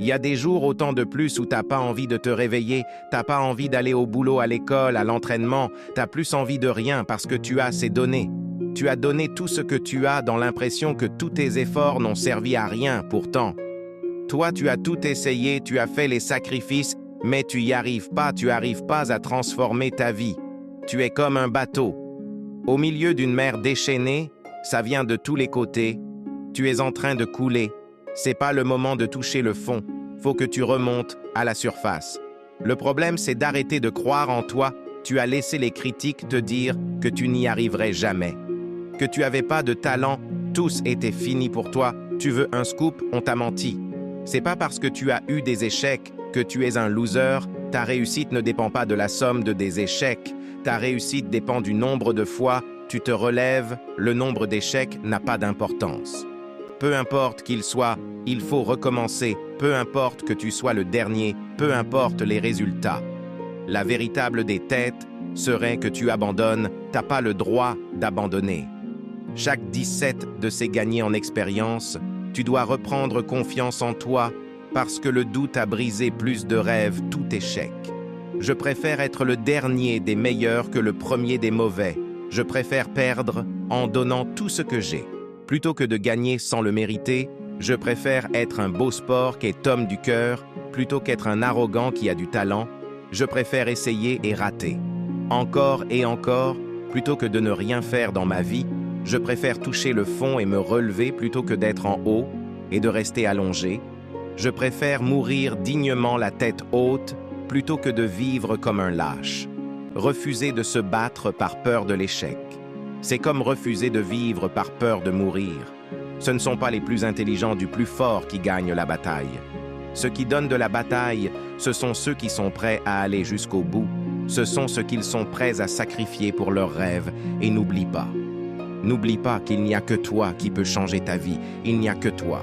Il y a des jours autant de plus où t'as pas envie de te réveiller, t'as pas envie d'aller au boulot, à l'école, à l'entraînement, t'as plus envie de rien parce que tu as assez donné. Tu as donné tout ce que tu as dans l'impression que tous tes efforts n'ont servi à rien pourtant. Toi, tu as tout essayé, tu as fait les sacrifices, mais tu y arrives pas à transformer ta vie. Tu es comme un bateau. Au milieu d'une mer déchaînée, ça vient de tous les côtés. Tu es en train de couler. C'est pas le moment de toucher le fond. Faut que tu remontes à la surface. Le problème, c'est d'arrêter de croire en toi. Tu as laissé les critiques te dire que tu n'y arriverais jamais. Que tu avais pas de talent, tous étaient finis pour toi. Tu veux un scoop, on t'a menti. C'est pas parce que tu as eu des échecs que tu es un loser. Ta réussite ne dépend pas de la somme de des échecs. Ta réussite dépend du nombre de fois tu te relèves. Le nombre d'échecs n'a pas d'importance. Peu importe qu'il soit, il faut recommencer. Peu importe que tu sois le dernier, peu importe les résultats. La véritable des têtes serait que tu abandonnes. T'as pas le droit d'abandonner. Chaque 17 de ces gagnés en expérience, tu dois reprendre confiance en toi parce que le doute a brisé plus de rêves, tout échec. Je préfère être le dernier des meilleurs que le premier des mauvais. Je préfère perdre en donnant tout ce que j'ai. Plutôt que de gagner sans le mériter, je préfère être un beau sport qui est homme du cœur, plutôt qu'être un arrogant qui a du talent. Je préfère essayer et rater. Encore et encore, plutôt que de ne rien faire dans ma vie, je préfère toucher le fond et me relever plutôt que d'être en haut et de rester allongé. Je préfère mourir dignement la tête haute plutôt que de vivre comme un lâche. Refuser de se battre par peur de l'échec. C'est comme refuser de vivre par peur de mourir. Ce ne sont pas les plus intelligents du plus fort qui gagnent la bataille. Ceux qui donnent de la bataille, ce sont ceux qui sont prêts à aller jusqu'au bout. Ce sont ceux qu'ils sont prêts à sacrifier pour leurs rêves. Et n'oublie pas qu'il n'y a que toi qui peux changer ta vie. Il n'y a que toi.